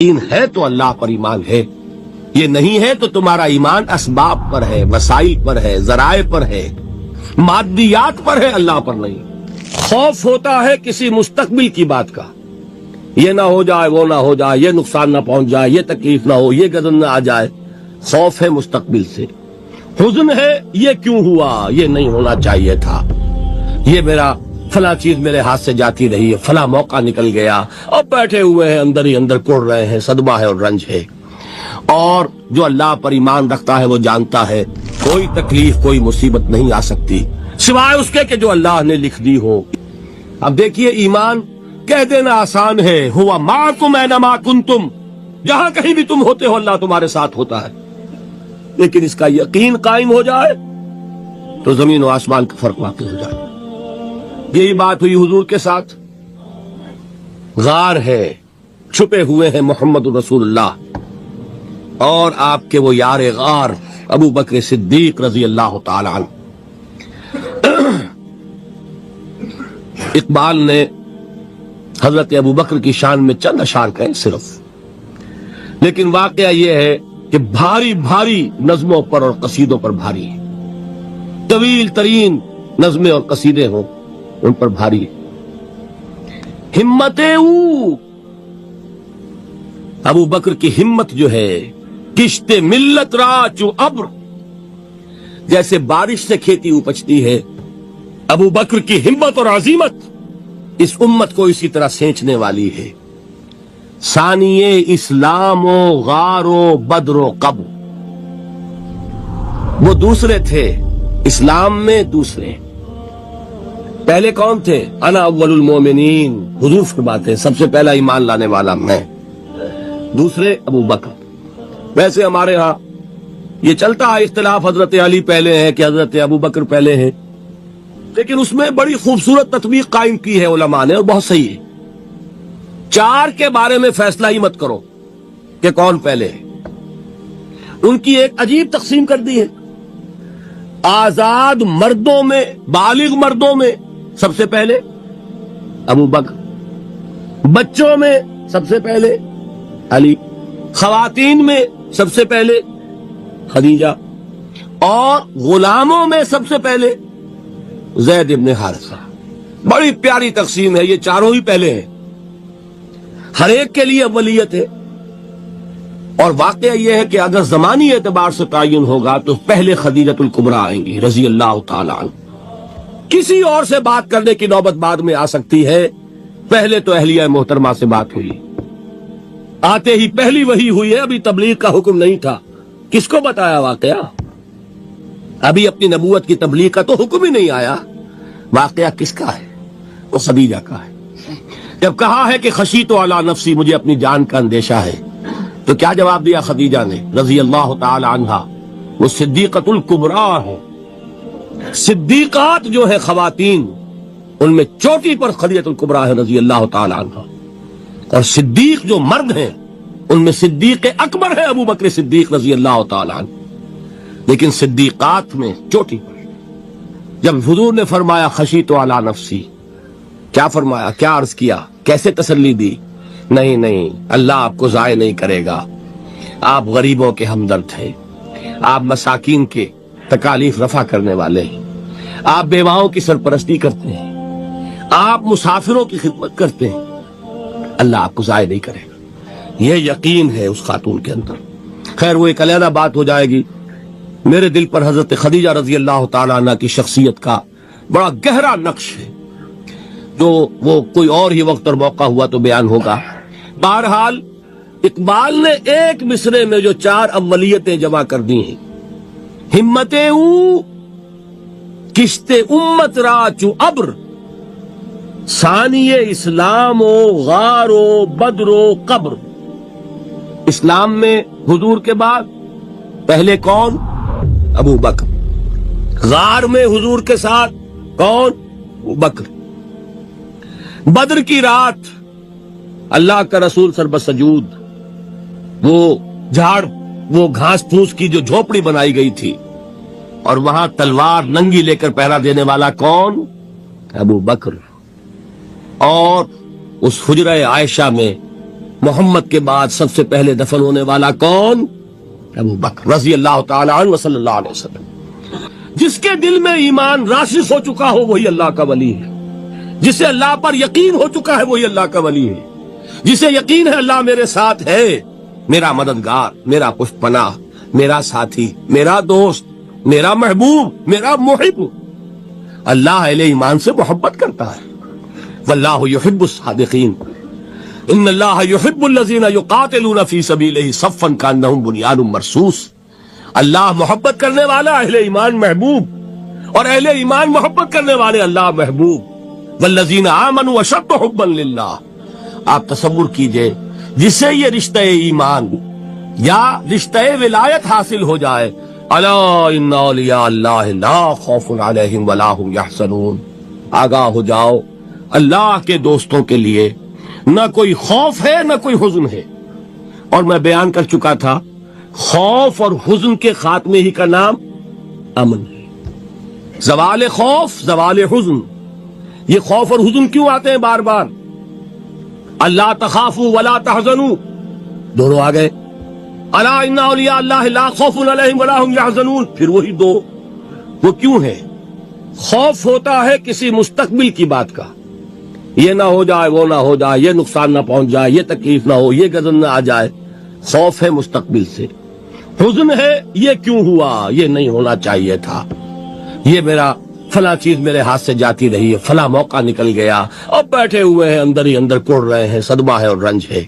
یقین ہے تو اللہ پر ایمان ہے، یہ نہیں ہے تو تمہارا ایمان اسباب پر ہے، وسائل پر ہے، ذرائع پر ہے، مادیات پر ہے، اللہ پر نہیں۔ خوف ہوتا ہے کسی مستقبل کی بات کا، یہ نہ ہو جائے، وہ نہ ہو جائے، یہ نقصان نہ پہنچ جائے، یہ تکلیف نہ ہو، یہ گزن نہ آ جائے، خوف ہے مستقبل سے۔ حزن ہے یہ کیوں ہوا، یہ نہیں ہونا چاہیے تھا، یہ میرا فلاں چیز میرے ہاتھ سے جاتی رہی ہے، فلاں موقع نکل گیا، اور بیٹھے ہوئے ہیں اندر ہی اندر کڑ رہے ہیں، صدمہ ہے اور رنج ہے۔ اور جو اللہ پر ایمان رکھتا ہے وہ جانتا ہے کوئی تکلیف کوئی مصیبت نہیں آ سکتی سوائے اس کے کہ جو اللہ نے لکھ دی ہو۔ اب دیکھیے ایمان کہہ دینا آسان ہے، ہوا معکم اینما کنتم، جہاں کہیں بھی تم ہوتے ہو اللہ تمہارے ساتھ ہوتا ہے، لیکن اس کا یقین قائم ہو جائے تو زمین و آسمان کا فرق واقع ہو جائے۔ یہی بات ہوئی حضور کے ساتھ۔ غار ہے، چھپے ہوئے ہیں محمد رسول اللہ اور آپ کے وہ یار غار ابو بکر صدیق رضی اللہ تعالی عنہ۔ اقبال نے حضرت ابو بکر کی شان میں چند اشعار کہیں صرف، لیکن واقعہ یہ ہے کہ بھاری بھاری نظموں پر اور قصیدوں پر بھاری ہے، طویل ترین نظمیں اور قصیدے ہوں ان پر بھاری ہے۔ ہمت ابو بکر کی ہمت جو ہے، کشت ملت را چو ابر، جیسے بارش سے کھیتی اپجتی ہے، ابو بکر کی ہمت اور عزیمت اس امت کو اسی طرح سینچنے والی ہے۔ ثانیے اسلام و غار و بدر و قبر، وہ دوسرے تھے اسلام میں، دوسرے پہلے کون تھے؟ انا اول المومنین، حضور فرماتے ہیں سب سے پہلا ایمان لانے والا میں، دوسرے ابو بکر۔ ویسے ہمارے ہاں یہ چلتا ہے اختلاف، حضرت علی پہلے ہیں کہ حضرت ابو بکر پہلے ہیں، لیکن اس میں بڑی خوبصورت تطبیق قائم کی ہے علماء نے اور بہت صحیح ہے۔ چار کے بارے میں فیصلہ ہی مت کرو کہ کون پہلے ہے، ان کی ایک عجیب تقسیم کر دی ہے۔ آزاد مردوں میں، بالغ مردوں میں سب سے پہلے ابو بکر، بچوں میں سب سے پہلے علی، خواتین میں سب سے پہلے خدیجہ، اور غلاموں میں سب سے پہلے زید ابن حارثہ۔ بڑی پیاری تقسیم ہے، یہ چاروں ہی پہلے ہیں، ہر ایک کے لیے اولیت ہے۔ اور واقعہ یہ ہے کہ اگر زمانی اعتبار سے تعین ہوگا تو پہلے خدیجۃ الکبریٰ آئیں گی رضی اللہ تعالی عنہ، کسی اور سے بات کرنے کی نوبت بعد میں آ سکتی ہے، پہلے تو اہلیہ محترمہ سے بات ہوئی، آتے ہی پہلی وحی ہوئی ہے، ابھی تبلیغ کا حکم نہیں تھا، کس کو بتایا واقعہ؟ ابھی اپنی نبوت کی تبلیغ کا تو حکم ہی نہیں آیا، واقعہ کس کا ہے؟ وہ خدیجہ کا ہے۔ جب کہا ہے کہ خشیت علی نفسی، مجھے اپنی جان کا اندیشہ ہے، تو کیا جواب دیا خدیجہ نے رضی اللہ تعالی عنہا؟ وہ صدیقۃ الکبریٰ ہے، صدیقات جو ہے خواتین ان میں چوٹی پر خدیجۃ الکبریٰ ہے رضی اللہ تعالی عنہا، اور صدیق جو مرد ہیں ان میں صدیق اکبر ہے ابو بکر صدیق رضی اللہ تعالی عنہ، لیکن صدیقات میں چوٹی پر۔ جب حضور نے فرمایا خشیت علی نفسی، کیا فرمایا، کیا عرض کیا، کیسے تسلی دی؟ نہیں نہیں، اللہ آپ کو ضائع نہیں کرے گا، آپ غریبوں کے ہمدرد ہیں، آپ مساکین کے تکالیف رفع کرنے والے ہیں، آپ بیواؤں کی سرپرستی کرتے ہیں، آپ مسافروں کی خدمت کرتے ہیں، اللہ آپ کو ضائع نہیں کرے گا۔ یہ یقین ہے اس خاتون کے اندر۔ خیر وہ ایک علیحدہ بات ہو جائے گی۔ میرے دل پر حضرت خدیجہ رضی اللہ تعالیٰ عنہ کی شخصیت کا بڑا گہرا نقش ہے، جو وہ کوئی اور ہی وقت اور موقع ہوا تو بیان ہوگا۔ بہرحال اقبال نے ایک مصرے میں جو چار اولیتیں جمع کر دی ہیں، ہمتیں او کشت امت را چو ابر، ثانی اسلام و غار و بدر و قبر۔ اسلام میں حضور کے بعد پہلے کون؟ ابو بکر۔ غار میں حضور کے ساتھ کون؟ ابو بکر۔ بدر کی رات اللہ کا رسول سر بسجود، وہ جھاڑ، وہ گھاس پھوس کی جو جھوپڑی بنائی گئی تھی، اور وہاں تلوار ننگی لے کر پہرا دینے والا کون؟ ابو بکر۔ اور اس حجرہ عائشہ میں محمد کے بعد سب سے پہلے دفن ہونے والا کون؟ ابو بکر رضی اللہ تعالی عنہ صلی اللہ علیہ وسلم۔ جس کے دل میں ایمان راسخ ہو چکا ہو وہی اللہ کا ولی ہے، جسے اللہ پر یقین ہو چکا ہے وہی اللہ کا ولی ہے، جسے یقین ہے اللہ میرے ساتھ ہے، میرا مددگار، میرا پشت پناہ، میرا ساتھی، میرا دوست، میرا محبوب، میرا محب۔ اللہ اہل ایمان سے محبت کرتا ہے۔ واللہ یحب الصادقین، ان اللہ یحب الذین یقاتلون فی سبیلہ صفا کانہم بنیان مرصوص۔ اللہ محبت کرنے والا، اہل ایمان محبوب، اور اہل ایمان محبت کرنے والے اللہ محبوب۔ والذین آمنوا اشد حبا للہ۔ آپ تصور کیجئے جسے یہ رشتہ ایمان یا رشتہ ولایت حاصل ہو جائے، الا ان اولیاء اللہ لا خوف علیہم ولا هم یحزنون، آگاہ ہو جاؤ اللہ کے دوستوں کے لیے نہ کوئی خوف ہے نہ کوئی حزن ہے۔ اور میں بیان کر چکا تھا خوف اور حزن کے خاتمے ہی کا نام امن ہے۔ زوال خوف، زوال حزن۔ یہ خوف اور حزن کیوں آتے ہیں بار بار؟ اللہ تخافوا ولا تحزنوا، دونوں آ گئے۔ الا ان اولیاء اللہ لا خوف علیہم ولا هم یحزنون، پھر وہی دو۔ وہ کیوں ہے؟ خوف ہوتا ہے کسی مستقبل کی بات کا، یہ نہ ہو جائے، وہ نہ ہو جائے، یہ نقصان نہ پہنچ جائے، یہ تکلیف نہ ہو، یہ غضب نہ آ جائے۔ خوف ہے مستقبل سے۔ حزن ہے یہ کیوں ہوا، یہ نہیں ہونا چاہیے تھا، یہ میرا فلاں چیز میرے ہاتھ سے جاتی رہی ہے، فلاں موقع نکل گیا، اب بیٹھے ہوئے ہیں اندر ہی اندر کڑ رہے ہیں، صدمہ ہے اور رنج ہے۔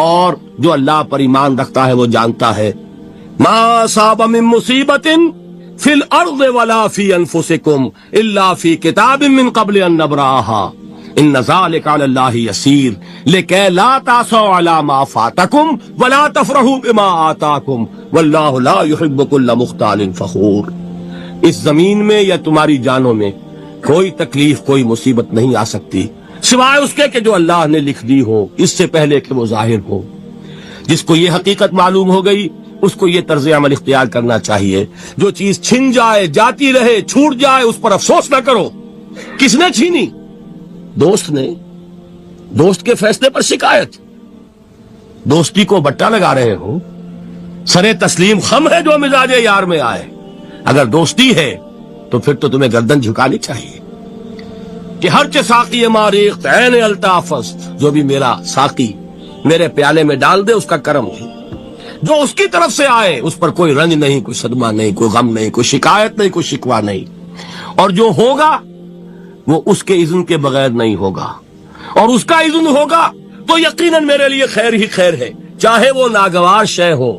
اور جو اللہ پر ایمان رکھتا ہے وہ جانتا ہے ما اصاب من مصیبت فی الارض ولا فی انفسکم الا فی کتاب من قبل ان نبرأها ان ذلک علی اللہ یسیر لکی لا تعصوا علی ما فاتکم ولا تفرحوا بما آتاکم واللہ لا یحب کل مختال فخور۔ اس زمین میں یا تمہاری جانوں میں کوئی تکلیف، کوئی مصیبت نہیں آ سکتی سوائے اس کے کہ جو اللہ نے لکھ دی ہو اس سے پہلے کہ وہ ظاہر ہو۔ جس کو یہ حقیقت معلوم ہو گئی اس کو یہ طرز عمل اختیار کرنا چاہیے، جو چیز چھن جائے، جاتی رہے، چھوٹ جائے، اس پر افسوس نہ کرو۔ کس نے چھینی؟ دوست نے۔ دوست کے فیصلے پر شکایت، دوستی کو بٹا لگا رہے ہو، سرے تسلیم خم ہے جو مزاج یار میں آئے۔ اگر دوستی ہے تو پھر تو تمہیں گردن جھکانی چاہیے کہ ہر چہ ساقی ماریخت عین الطاف است، جو بھی میرا ساقی میرے پیالے میں ڈال دے اس کا کرم ہے، جو اس کی طرف سے آئے اس پر کوئی رنج نہیں، کوئی صدمہ نہیں، کوئی غم نہیں، کوئی شکایت نہیں، کوئی شکوہ نہیں، اور جو ہوگا وہ اس کے اذن کے بغیر نہیں ہوگا، اور اس کا اذن ہوگا تو یقیناً میرے لیے خیر ہی خیر ہے، چاہے وہ ناگوار شے ہو،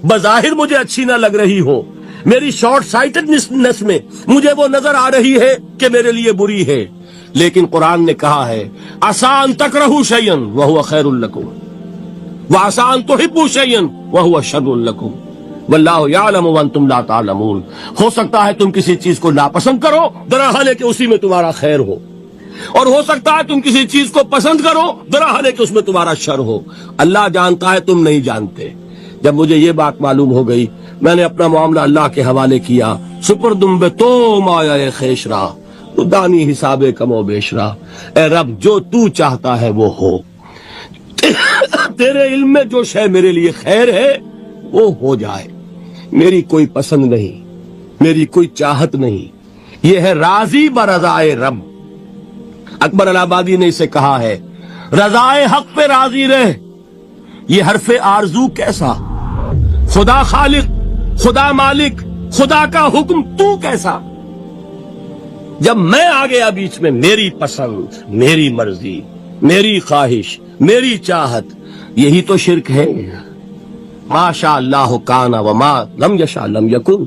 بظاہر مجھے اچھی نہ لگ رہی ہو، میری شارٹ سائٹڈنس میں مجھے وہ نظر آ رہی ہے کہ میرے لیے بری ہے، لیکن قرآن نے کہا ہے عسیٰ ان تکرہوا شیئا وہو خیر لکم وعسیٰ ان تحبوا شیئا وہو شر لکم واللہ یعلم وانتم لا تعلمون۔ ہو سکتا ہے تم کسی چیز کو ناپسند کرو دراحال کہ اسی میں تمہارا خیر ہو، اور ہو سکتا ہے تم کسی چیز کو پسند کرو دراحال کہ اس میں تمہارا شر ہو۔ اللہ جانتا ہے، تم نہیں جانتے۔ جب مجھے یہ بات معلوم ہو گئی میں نے اپنا معاملہ اللہ کے حوالے کیا۔ سپردم بے تو مایا خیش را دانی حساب کم و بیش را، اے رب جو تو چاہتا ہے وہ ہو، تیرے علم میں جو شے میرے لیے خیر ہے وہ ہو جائے، میری کوئی پسند نہیں، میری کوئی چاہت نہیں، یہ ہے راضی برضائے رب۔ اکبر الہآبادی نے اسے کہا ہے رضائے حق پہ راضی رہ، یہ حرف آرزو کیسا، خدا خالق، خدا مالک، خدا کا حکم تو کیسا۔ جب میں آ گیا بیچ میں، میری پسند، میری مرضی، میری خواہش، میری چاہت، یہی تو شرک ہے۔ ما شاء اللہ کان وما لم یشاء لم یکن،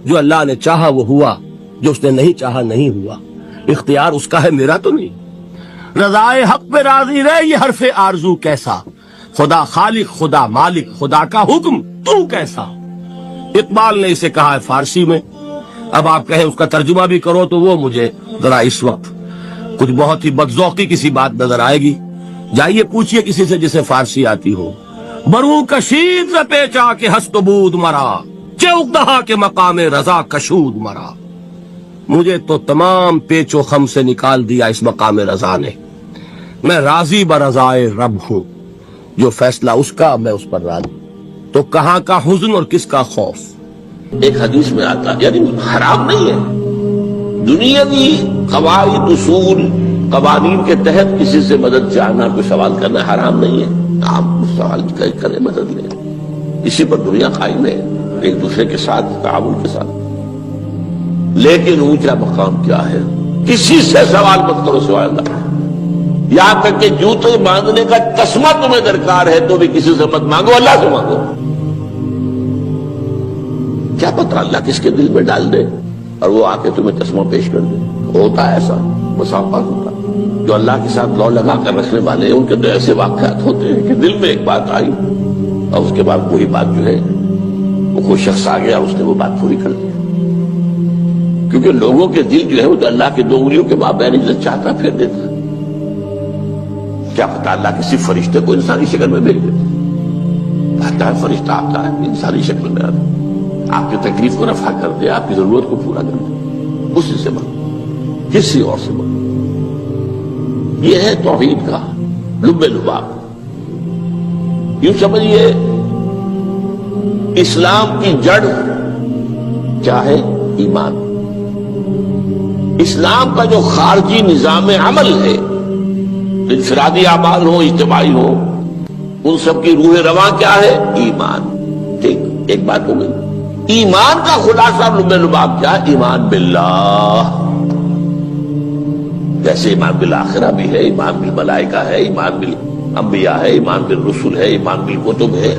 جو اللہ نے چاہا وہ ہوا، جو اس نے نہیں چاہا نہیں ہوا، اختیار اس کا ہے، میرا تو نہیں۔ رضائے حق پہ راضی رہ، یہ حرف آرزو کیسا، خدا خالق، خدا مالک، خدا کا حکم تو کیسا۔ اقبال نے اسے کہا ہے فارسی میں، اب آپ کہیں اس کا ترجمہ بھی کرو تو وہ مجھے ذرا اس وقت کچھ بہت ہی بدذوقی کسی بات نظر آئے گی۔ جائیے پوچھئے کسی سے جسے فارسی آتی ہو۔ برو کشید ز پیچا کے ہست و بود مرا، چوک دہا کے مقام رضا کشود مرا۔ مجھے تو تمام پیچ و خم سے نکال دیا اس مقام رضا نے، میں راضی برضائے رب ہوں۔ جو فیصلہ اس کا میں اس پر راضی. تو کہاں کا حزن اور کس کا خوف؟ ایک حدیث میں آتا یعنی حرام نہیں ہے دنیاوی قواعد اصول قوانین کے تحت کسی سے مدد چاہنا کوئی سوال کرنا حرام نہیں ہے. آپ سوال کریں مدد لیں اسی پر دنیا قائم ہے ایک دوسرے کے ساتھ تعاون کے ساتھ. لیکن اونچا مقام کیا ہے کسی سے سوال مت کرو سوائے اللہ. یہاں تک کہ جوتے باندھنے کا تسمہ تمہیں درکار ہے تو بھی کسی سے مت مانگو اللہ سے مانگو. کیا پتہ اللہ کس کے دل میں ڈال دے اور وہ آ کے تمہیں تسمہ پیش کر دے. ہوتا ہے ایسا مسافات ہوتا ہے. جو اللہ کے ساتھ لو لگا کر رکھنے والے ہیں ان کے تو ایسے واقعات ہوتے ہیں کہ دل میں ایک بات آئی اور اس کے بعد وہی بات جو ہے وہ کوئی شخص آ گیا اس نے وہ بات پوری کر دی. کیونکہ لوگوں کے دل جو ہے وہ تو اللہ کے دو انگلیوں کے مابین عزت چاہتا پھیر دیتا. کیا پتہ اللہ کسی فرشتے کو انسانی شکل میں بھیج دیتا. آتا ہے فرشتہ آتا ہے انسانی شکل میں آتا ہے آپ کی تکلیف کو رفع کر دے آپ کی ضرورت کو پورا کر دے. اسی سے بات کسی اور سے بات. یہ ہے توحید کا لب لباب. یوں سمجھیے اسلام کی جڑ کیا ہے ایمان. اسلام کا جو خارجی نظام عمل ہے انفرادی اعمال ہو اجتماعی ہو ان سب کی روح رواں کیا ہے ایمان. ٹھیک ایک بات ہو گئی. ایمان کا خلاصہ لب لباب کیا ہے ایمان باللہ. جیسے ایمان بالآخرہ بھی ہے ایمان بالملائکہ ہے ایمان بالانبیاء ہے ایمان بالرسل ہے ایمان بالکتب ہے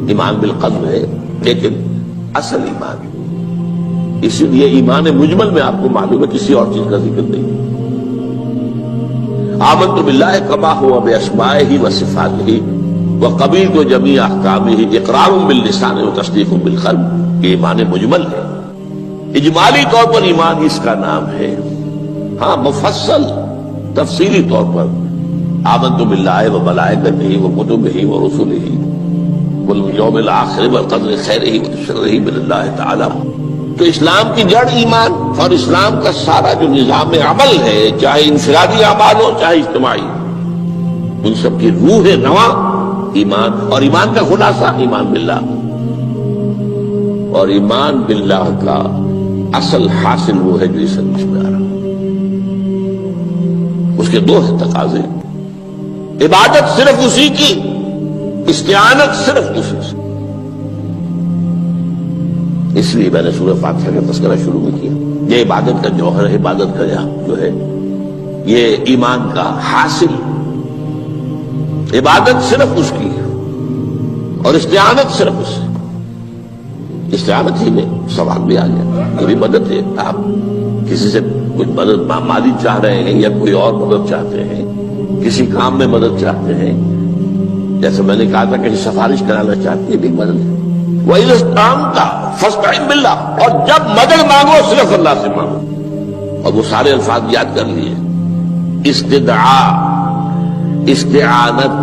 ایمان بالقدر ہے. لیکن اصل ایمان اسی لیے ایمان مجمل میں آپ کو معلوم ہے کسی اور چیز کا ذکر نہیں. آمنت باللہ کما ہوا باسمائہ وصفاتہ وقبلت جمیع احکامہ اقرار باللسان وتصدیق بالقلب. یہ ایمان مجمل ہے. اجمالی طور پر ایمان اس کا نام ہے. ہاں مفصل تفصیلی طور پر آمنت باللہ وملائکتہ وکتبہ ورسلہ والیوم الآخر والقدر خیرہ وشرہ من اللہ تعالی. تو اسلام کی جڑ ایمان اور اسلام کا سارا جو نظام عمل ہے چاہے انفرادی اعمال ہو چاہے اجتماعی ان سب کی روح رواں ایمان. اور ایمان کا خلاصہ ایمان باللہ. اور ایمان باللہ کا اصل حاصل وہ ہے جو اس حدیث میں آ رہا. اس کے دو تقاضے عبادت صرف اسی کی استعانت صرف اسی سے. اس لیے میں نے سورہ فاتحہ کا تذکرہ شروع میں کیا. یہ عبادت کا جوہر ہے. عبادت کا جو ہے یہ ایمان کا حاصل. عبادت صرف اس کی اور استعانت صرف اس سے. استعانت ہی میں سوال بھی آ گیا. یہ بھی مدد ہے. آپ کسی سے کچھ مدد مالی چاہ رہے ہیں یا کوئی اور مدد چاہتے ہیں کسی کام میں مدد چاہتے ہیں جیسے میں نے کہا تھا کسی سفارش کرانا چاہتے ہیں بھی مدد ہے. وَإِذَا اسْتَعَنْتَ فَاسْتَعِنْ بِاللَّهِ. اور جب مدد مانگو صرف اللہ سے مانگو. اور وہ سارے الفاظ یاد کر لیے. استدعاء استعانت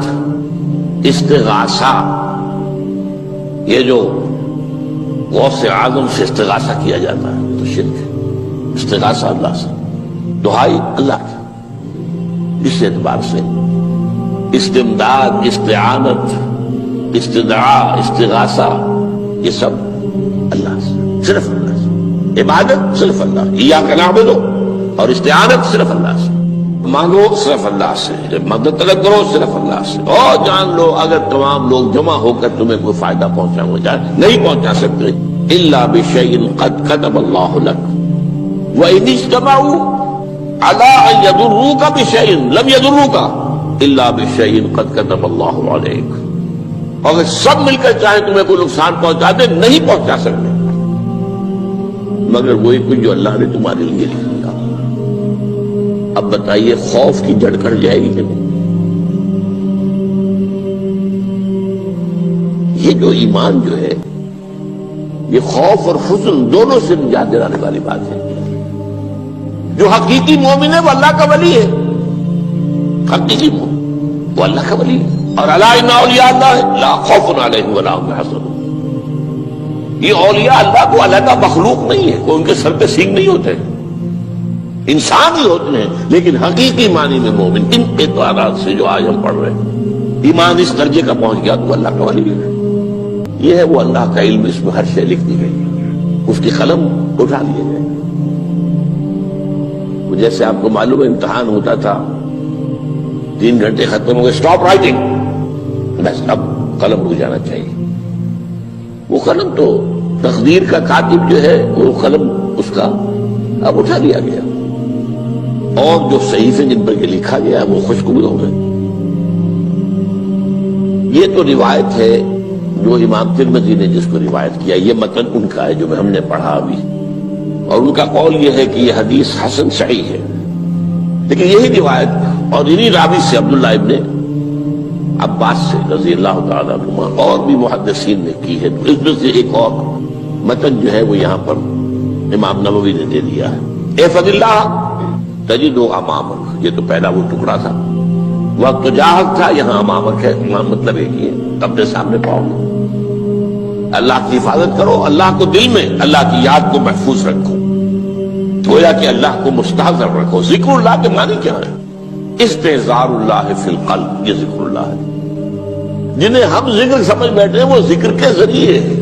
استغاثہ. یہ جو غوث اعظم سے استغاثہ کیا جاتا ہے تو شرک ہے. استغاثہ اللہ سے دعائی اللہ کی. اس اعتبار سے استمداد استعانت استدعاء استغاثہ یہ سب اللہ سے صرف اللہ سے. عبادت صرف اللہ. ایاک نعبد اور استعانت صرف اللہ سے. مانگو صرف اللہ سے. مدد طلب کرو صرف اللہ سے. اور جان لو اگر تمام لوگ جمع ہو کر تمہیں کوئی فائدہ پہنچاؤ جائے نہیں پہنچا سکتے الا بشیء قد كتب اللہ لک وان اجتمعوا على ان يضروك بشيء لم يضروك الا بشيء قد كتب اللہ علیک. اگر سب مل کر چاہیں تمہیں کوئی نقصان پہنچا دے نہیں پہنچا سکتے مگر وہی کچھ جو اللہ نے تمہارے لیے لکھ دیا. اب بتائیے خوف کی جڑ کٹ جائے گی کہ نہیں؟ یہ جو ایمان جو ہے یہ خوف اور حزن دونوں سے نجات دلانے والی بات ہے. جو حقیقی مومن ہے وہ اللہ کا ولی ہے. حقیقی مومن وہ اللہ کا ولی ہے. اور الا ان اولیاء اللہ لا خوف علیہم ولا هم يحزنون. یہ اولیاء اللہ کو علیحدہ مخلوق نہیں ہے. کوئی ان کے سر پہ سینگ نہیں ہوتے انسان ہی ہوتے ہیں. لیکن حقیقی معنی میں مومن ان اعتبارات سے جو آج ہم پڑھ رہے ہیں ایمان اس درجے کا پہنچ گیا تو اللہ کا ولی ہے. یہ ہے وہ اللہ کا علم، اس میں ہر شے لکھ دی گئی، اس کی قلم اٹھا لیے گئے. جیسے آپ کو معلوم ہے امتحان ہوتا تھا، 3 گھنٹے ختم ہو گئے، اسٹاپ رائٹنگ، بس اب قلم رک جانا چاہیے. وہ قلم تو تقدیر کا کاتب جو ہے وہ قلم اس کا اب اٹھا لیا گیا، اور جو صحیفے جن پر یہ لکھا گیا وہ خوشخبر ہو گئے. یہ تو روایت ہے جو امام ترمذی نے جس کو روایت کیا، یہ متن ان کا ہے جو ہم نے پڑھا ابھی، اور ان کا قول یہ ہے کہ یہ حدیث حسن صحیح ہے. لیکن یہی روایت اور انہی راوی سے عبداللہ ابن عباس سے رضی اللہ تعالیٰ عنہما اور بھی محدثین نے کی ہے. تو اس میں سے ایک اور متن جو ہے وہ یہاں پر امام نووی نے دے دیا ہے. احفظ اللہ تجدہ امامک، یہ تو پہلا وہ ٹکڑا تھا. وقت جاہد تھا، یہاں امامک ہے، امام مطلب ایک ہی ہے، اپنے سامنے پاؤ گے. اللہ کی حفاظت کرو، اللہ کو دل میں، اللہ کی یاد کو محفوظ رکھو، گویا کہ اللہ کو مستحضر رکھو. ذکر اللہ کے معنی کیا ہے؟ استحضار اللہ فی القلب، یہ ذکر اللہ ہے. جنہیں ہم ذکر سمجھ بیٹھے ہیں وہ ذکر کے ذریعے ہے.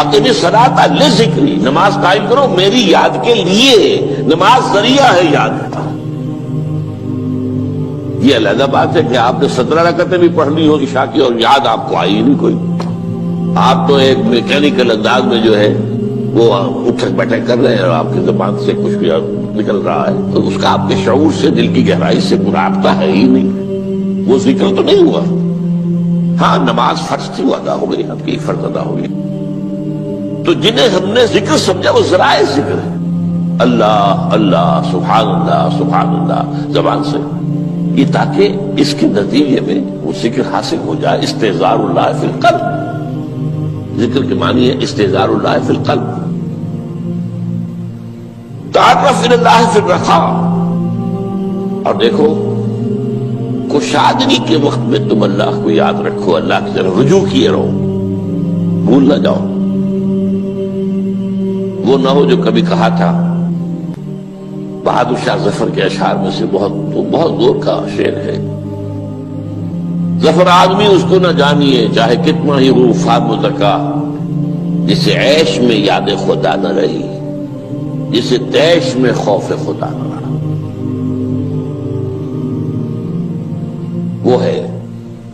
اقیم الصلاۃ لذکری، نماز قائم کرو میری یاد کے لیے. نماز ذریعہ ہے یاد کا. یہ علیحدہ بات ہے کہ آپ نے 17 رکعتیں بھی پڑھ لی ہو عشاء کی اور یاد آپ کو آئی نہیں کوئی. آپ تو ایک میکینیکل انداز میں جو ہے وہ اٹھک بیٹھک کر رہے ہیں اور آپ کی زبان سے کچھ بھی نکل رہا ہے، تو اس کا آپ کے شعور سے، دل کی گہرائی سے رابطہ ہے ہی نہیں، وہ ذکر تو نہیں ہوا. ہاں نماز فرض تھی، وہ ادا ہو گئی، آپ کی فرض ادا ہو گئی. تو جنہیں ہم نے ذکر سمجھا وہ ذرائع ذکر ہے. اللہ اللہ، سبحان اللہ سبحان اللہ زبان سے، یہ تاکہ اس کے نتیجے میں وہ ذکر حاصل ہو جائے. استحضار اللہ فی القلب، ذکر کے معنی ہے استحضار اللہ فی القلب. تعرف الی اللہ فی الرخاء، اور دیکھو کشادگی کے وقت میں تم اللہ کو یاد رکھو، اللہ کی طرف رجوع کیے رہو، بھول نہ جاؤ. وہ نہ ہو جو کبھی کہا تھا، بہادر شاہ ظفر کے اشعار میں سے بہت زور کا شعر ہے. ظفر آدمی اس کو نہ جانیے چاہے کتنا ہی روح فام مزکا، جسے عیش میں یاد خدا نہ رہی، جسے تیش میں خوف خدا نہ رہا. وہ ہے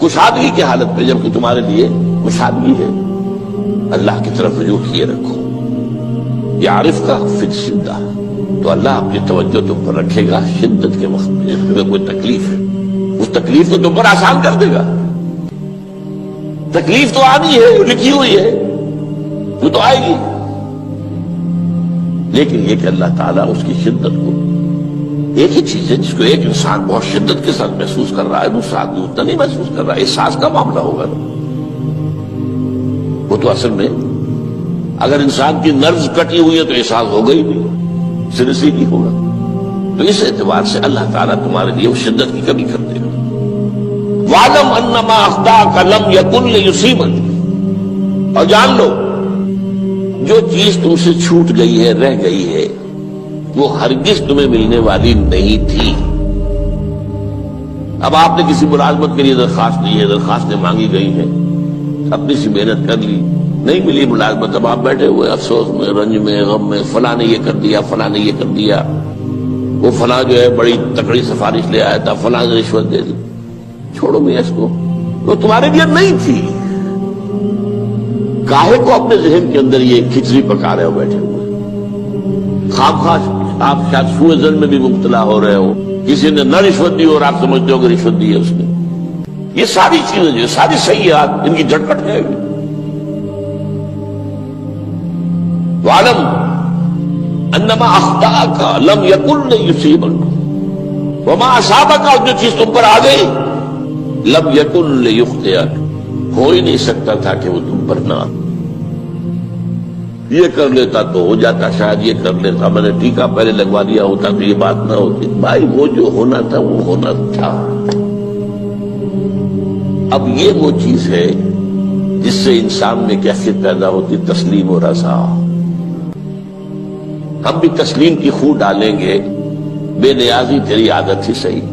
کشادگی کی حالت میں، جبکہ تمہارے لیے کشادگی ہے، اللہ کی طرف رجوع کیے رکھو. یعرف کا فی الشدہ، تو اللہ اپنی توجہ تم پر رکھے گا شدت کے وقت میں. تمہیں کوئی تکلیف ہے، اس تکلیف کو تم پر آسان کر دے گا. تکلیف تو آنی ہے، لکھی ہوئی ہے، وہ تو آئے گی. لیکن یہ کہ اللہ تعالیٰ اس کی شدت کو، ایک ہی چیز ہے جس کو ایک انسان بہت شدت کے ساتھ محسوس کر رہا ہے، دوسرا آدمی اتنا نہیں محسوس کر رہا ہے. احساس کا معاملہ ہوگا نا. وہ تو اصل میں اگر انسان کی نرز کٹی ہوئی ہے تو احساس ہوگا ہی نہیں، سر سے نہیں ہوگا. تو اس اعتبار سے اللہ تعالیٰ تمہارے لیے وہ شدت کی کمی کر دے گا. وَعْلَمْ أَنَّمَا أَخْطَأَكَ لَمْ يَكُنْ لِيُصِيبَكَ، اور جان لو جو چیز تم سے چھوٹ گئی ہے، رہ گئی ہے، وہ ہرگز تمہیں ملنے والی نہیں تھی. اب آپ نے کسی ملازمت کے لیے درخواست دی ہے، درخواستیں مانگی گئی ہیں، اپنی سی محنت کر لی، نہیں ملی ملازمت. اب آپ بیٹھے ہوئے افسوس میں، رنج میں، غم میں، فلاں نے یہ کر دیا، فلاں نے یہ کر دیا، وہ فلاں جو ہے بڑی تکڑی سفارش لے آیا تھا، فلاں نے رشوت دے دی. چھوڑو میں اس کو، وہ تمہارے لیے نہیں تھی. کاہے کو اپنے ذہن کے اندر یہ کھچڑی پکا رہے ہو بیٹھے ہوئے؟ خواہ آپ شاید سوء ظن میں بھی مبتلا ہو رہے ہو، کسی نے نہ رشوت دی اور آپ سمجھتے ہو کہ رشوت دی ہے اس نے. یہ ساری چیزیں جو ساری سیئات، ان کی جھٹپٹ ہے. وَعْلَمْ أَنَّمَا أَخْطَأَكَ لَمْ يَكُنْ لِيُصِيبَكَ وَمَا أَصَابَكَ، اور جو چیز تم پر آ گئی، لَمْ يَكُنْ لِيُخْطِئَكَ، ہو ہی نہیں سکتا تھا کہ وہ تم پر نہ. یہ کر لیتا تو ہو جاتا، شاید یہ کر لیتا، میں نے ٹیکا پہلے لگوا دیا ہوتا تو یہ بات نہ ہوتی. بھائی وہ جو ہونا تھا وہ ہونا تھا. اب یہ وہ چیز ہے جس سے انسان میں کیفیت پیدا ہوتی، تسلیم و رضا. ہم بھی تسلیم کی خو ڈالیں گے، بے نیازی تیری عادت ہی صحیح.